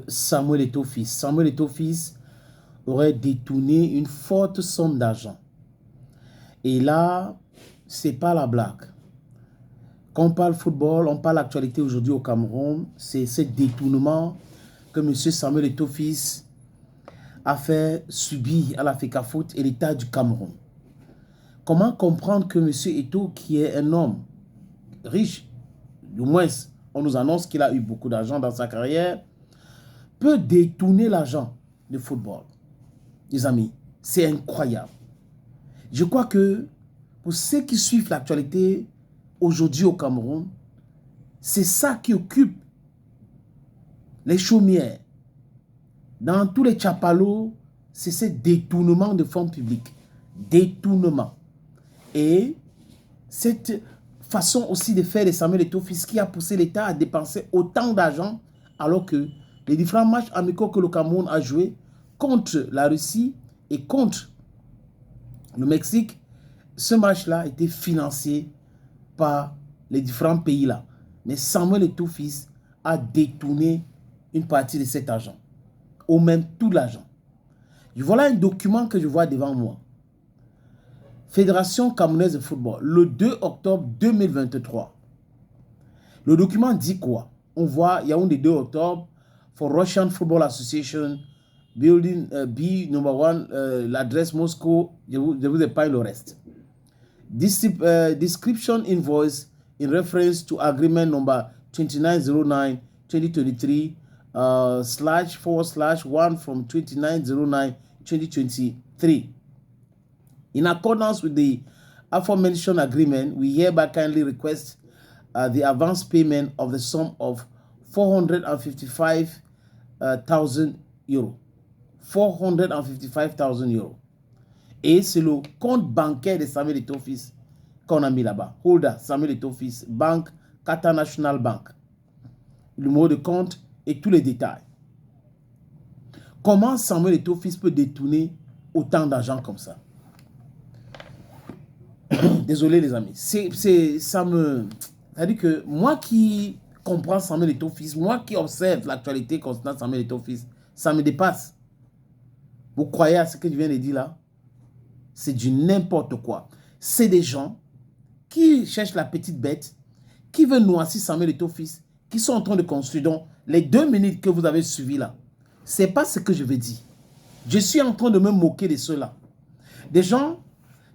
Samuel Eto'o-Fils. Samuel Eto'o-Fils aurait détourné une forte somme d'argent. Et là, c'est pas la blague. Quand on parle football, on parle actualité aujourd'hui au Cameroun, c'est ce détournement que M. Samuel Eto'o-Fils a fait subir à la FECAFOOT et l'État du Cameroun. Comment comprendre que M. Eto'o, qui est un homme riche, du moins on nous annonce qu'il a eu beaucoup d'argent dans sa carrière, peut détourner l'argent du football? Les amis, c'est incroyable. Je crois que pour ceux qui suivent l'actualité aujourd'hui au Cameroun, c'est ça qui occupe les chaumières. Dans tous les chapalos, c'est ce détournement de fonds publics. Détournement. Et cette façon aussi de faire de Samuel Eto'o-Fils qui a poussé l'État à dépenser autant d'argent alors que les différents matchs amicaux que le Cameroun a joués contre la Russie et contre le Mexique, ce match-là a été financé par les différents pays-là. Mais Samuel Eto'o-Fils a détourné une partie de cet argent, ou même tout l'argent. Voilà un document que je vois devant moi. Fédération camerounaise de football, le 2 octobre 2023. Le document dit quoi? On voit, il y a un des 2 octobre, for Russian Football Association, building B, number 1, l'adresse Moscou, je vous épargne le reste. Description invoice in reference to agreement number 2909-2023 //1 from 2909-2023. In accordance with the aforementioned agreement, we hereby kindly request the advance payment of the sum of 455,000 euros. 455,000 euros. Et c'est le compte bancaire de Samuel Eto'o-Fils qu'on a mis là-bas. Holder, Samuel Eto'o-Fils, Banque, Qatar National Bank. Le numéro de compte et tous les détails. Comment Samuel Eto'o-Fils peut détourner autant d'argent comme ça? Désolé les amis. Ça me... C'est-à-dire que moi qui comprends Samuel Eto'o-Fils, moi qui observe l'actualité concernant Samuel Eto'o-Fils, ça me dépasse. Vous croyez à ce que je viens de dire là? C'est du n'importe quoi. C'est des gens qui cherchent la petite bête, qui veulent noircir Samuel Eto'o-Fils, qui sont en train de construire. Donc, les 2 minutes que vous avez suivies là, c'est pas ce que je veux dire. Je suis en train de me moquer de ceux-là. Des gens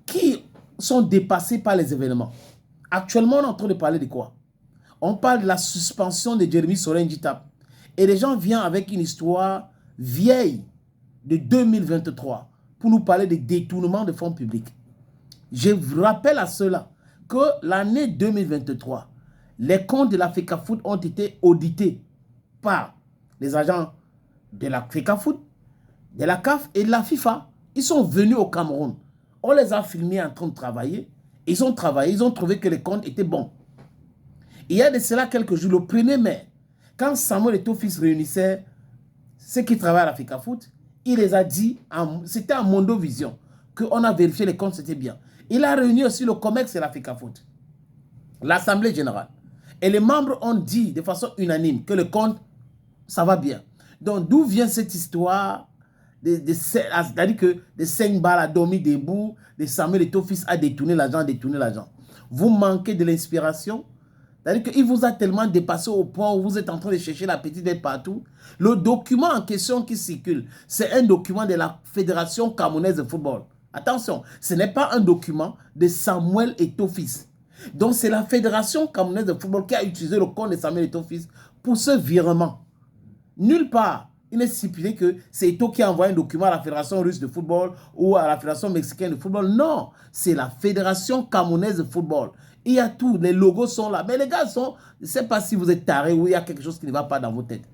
qui sont dépassés par les événements. Actuellement, on est en train de parler de quoi? On parle de la suspension de Jérémy Sorin-Djitap. Et les gens viennent avec une histoire vieille de 2023 pour nous parler de détournement de fonds publics. Je vous rappelle à ceux-là que l'année 2023, les comptes de la FECAFOOT ont été audités par les agents de la FECAFOOT, de la CAF et de la FIFA. Ils sont venus au Cameroun. On les a filmés en train de travailler. Ils ont travaillé, ils ont trouvé que les comptes étaient bons. Il y a de cela quelques jours, le 1er mai, quand Samuel Eto'o-Fils réunissait ceux qui travaillent à la FECAFOOT, il les a dit, c'était en Mondovision, qu'on a vérifié les comptes, c'était bien. Il a réuni aussi le COMEX et la FECAFOOT, l'Assemblée générale. Et les membres ont dit de façon unanime que le compte, ça va bien. Donc, d'où vient cette histoire c'est-à-dire que de 5 balles à dormir debout, de Samuel Eto'o-Fils a détourné l'argent. Vous manquez de l'inspiration. C'est-à-dire qu'il vous a tellement dépassé au point où vous êtes en train de chercher la petite bête partout. Le document en question qui circule, c'est un document de la Fédération camerounaise de football. Attention, ce n'est pas un document de Samuel Eto'o-Fils. Donc, c'est la Fédération camerounaise de football qui a utilisé le compte de Samuel Eto'o-Fils pour ce virement. Nulle part, il n'est stipulé que c'est Eto'o qui a envoyé un document à la Fédération russe de football ou à la Fédération mexicaine de football. Non, c'est la Fédération camerounaise de football. Il y a tout, les logos sont là. Mais les gars sont, je ne sais pas si vous êtes tarés ou il y a quelque chose qui ne va pas dans vos têtes.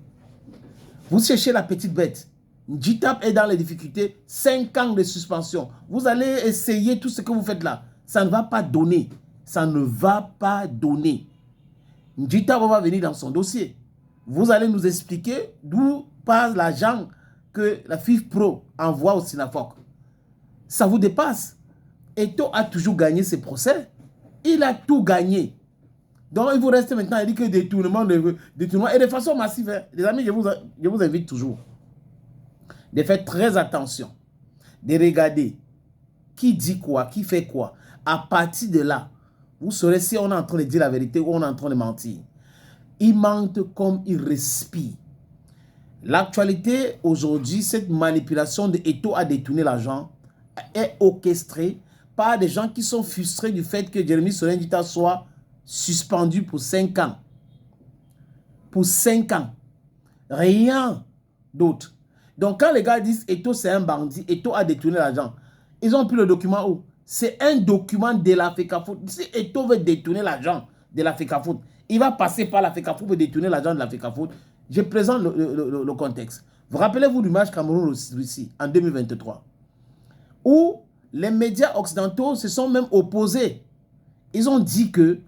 Vous cherchez la petite bête. Djitap est dans les difficultés, 5 ans de suspension. Vous allez essayer tout ce que vous faites là. Ça ne va pas donner. Ça ne va pas donner. Djitap va venir dans son dossier. Vous allez nous expliquer d'où passe l'argent que la FIFPro envoie au Sinafoc. Ça vous dépasse. Eto'o a toujours gagné ses procès. Il a tout gagné. Donc, il vous reste maintenant, il dit que détournement, détournement, et de façon massive. Hein. Les amis, je vous invite toujours de faire très attention, de regarder qui dit quoi, qui fait quoi. À partir de là, vous saurez si on est en train de dire la vérité ou on est en train de mentir. Il mente comme il respire. L'actualité aujourd'hui, cette manipulation de Eto'o à détourner l'argent est orchestrée par des gens qui sont frustrés du fait que Jérémy Solenjita soit suspendu pour 5 ans. Pour 5 ans. Rien d'autre. Donc quand les gars disent Eto'o c'est un bandit, Eto'o a détourné l'argent, ils ont pris le document où? C'est un document de la FECAFOOT. Si Eto'o veut détourner l'argent de la FECAFOOT, il va passer par la FECAFOOT pour détourner l'argent de la FECAFOOT. Je présente le contexte. Vous rappelez-vous du match Cameroun-Russie en 2023 où les médias occidentaux se sont même opposés. Ils ont dit que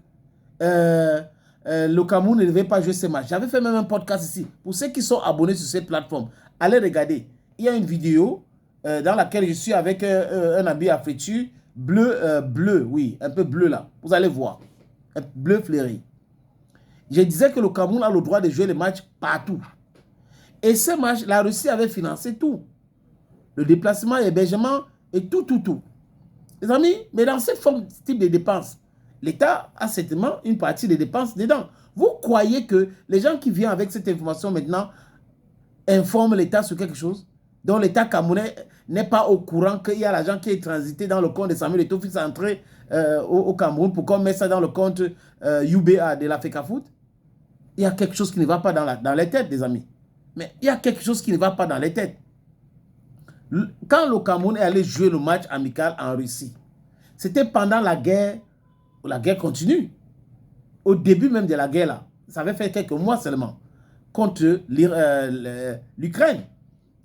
le Cameroun ne devait pas jouer ce match. J'avais fait même un podcast ici. Pour ceux qui sont abonnés sur cette plateforme, allez regarder. Il y a une vidéo dans laquelle je suis avec un habit à friture bleu, oui, un peu bleu là. Vous allez voir. Un bleu fleuri. Je disais que le Cameroun a le droit de jouer les matchs partout. Et ce match, la Russie avait financé tout. Le déplacement, l'hébergement et tout. Les amis, mais dans cette forme, ce type de dépenses, l'État a certainement une partie des dépenses dedans. Vous croyez que les gens qui viennent avec cette information maintenant informent l'État sur quelque chose dont l'État camerounais n'est pas au courant qu'il y a l'argent qui est transité dans le compte de Samuel Eto'o Fils entré au Cameroun pour qu'on mette ça dans le compte UBA de la FECAFOOT? Il y a quelque chose qui ne va pas dans les têtes, les amis. Mais il y a quelque chose qui ne va pas dans les têtes. Quand le Cameroun est allé jouer le match amical en Russie, c'était pendant la guerre continue. Au début même de la guerre, là, ça avait fait quelques mois seulement, contre l'Ukraine.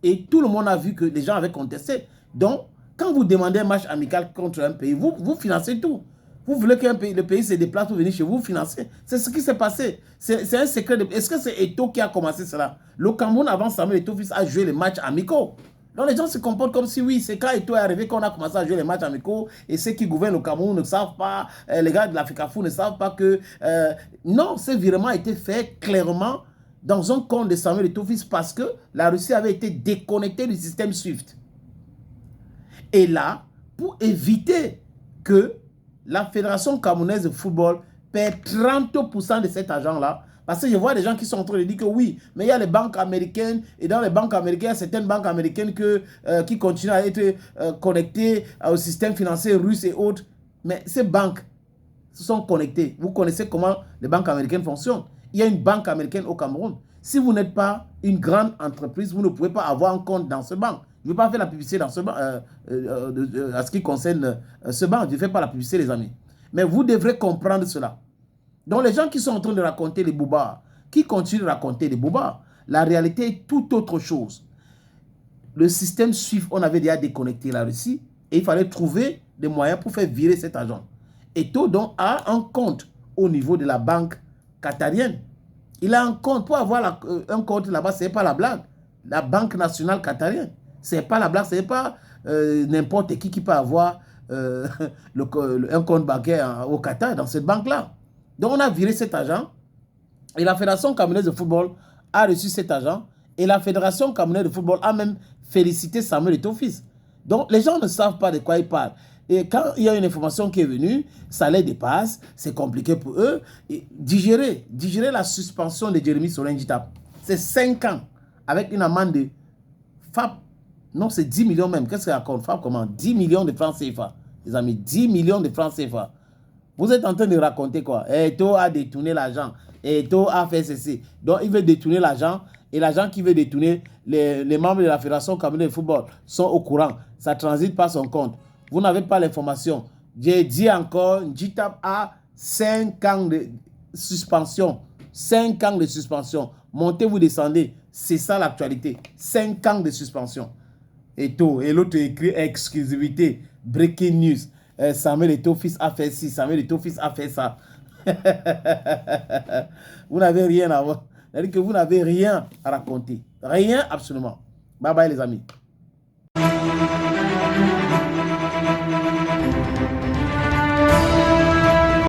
Et tout le monde a vu que les gens avaient contesté. Donc, quand vous demandez un match amical contre un pays, vous financez tout. Vous voulez que le pays se déplace pour venir chez vous, financer. C'est ce qui s'est passé. C'est un secret. Est-ce que c'est Eto'o qui a commencé cela? Le Cameroun, avant Samuel Eto'o Fils, a joué les matchs amicaux. Donc les gens se comportent comme si oui, c'est quand Eto'o est arrivé qu'on a commencé à jouer les matchs amicaux et ceux qui gouvernent le Cameroun ne savent pas, les gars de la FECAFOOT ne savent pas que... non, ce virement a été fait clairement dans un compte de Samuel Eto'o Fils parce que la Russie avait été déconnectée du système SWIFT. Et là, pour éviter que la Fédération camerounaise de football perd 30% de cet argent-là, parce que je vois des gens qui sont en train de dire que oui, mais il y a les banques américaines, et dans les banques américaines, il y a certaines banques américaines qui continuent à être connectées au système financier russe et autres. Mais ces banques se sont connectées. Vous connaissez comment les banques américaines fonctionnent. Il y a une banque américaine au Cameroun. Si vous n'êtes pas une grande entreprise, vous ne pouvez pas avoir un compte dans ce banque. Je ne vais pas faire la publicité dans ce banc, à ce qui concerne ce banc. Je ne fais pas la publicité, les amis. Mais vous devrez comprendre cela. Donc, les gens qui sont en train de raconter les bobards, qui continuent de raconter les bobards, la réalité est tout autre chose. Le système SWIFT, on avait déjà déconnecté la Russie et il fallait trouver des moyens pour faire virer cet argent. Eto'o donc a un compte au niveau de la banque qatarienne. Il a un compte. Pour avoir un compte là-bas, ce n'est pas la blague. La Banque nationale qatarienne. Ce n'est pas la blague, ce n'est pas n'importe qui peut avoir un compte bancaire au Qatar, dans cette banque-là. Donc, on a viré cet argent et la Fédération camerounaise de football a reçu cet argent et la Fédération camerounaise de football a même félicité Samuel Eto'o Fils. Donc, les gens ne savent pas de quoi ils parlent. Et quand il y a une information qui est venue, ça les dépasse, c'est compliqué pour eux. Et digérer la suspension de Jérémy Solenjita, c'est 5 ans avec une amende de FAP. Non, c'est 10 millions même. Qu'est-ce qu'il raconte FAP comment? 10 millions de francs CFA. Les amis, 10 millions de francs CFA. Vous êtes en train de raconter quoi? Eto'o a détourné l'argent. Eto'o a fait ceci. Donc, il veut détourner l'argent. Et l'argent qui veut détourner, les membres de la Fédération camerounaise de football sont au courant. Ça transite par son compte. Vous n'avez pas l'information. J'ai dit encore, Njitap a 5 ans de suspension. 5 ans de suspension. Montez, vous descendez. C'est ça l'actualité. 5 ans de suspension. Eto'o. Et l'autre écrit exclusivité. Breaking news. Samuel Eto'o Fils a fait ci. Samuel Eto'o Fils a fait ça. Vous n'avez rien à voir. C'est-à-dire que vous n'avez rien à raconter. Rien absolument. Bye bye les amis.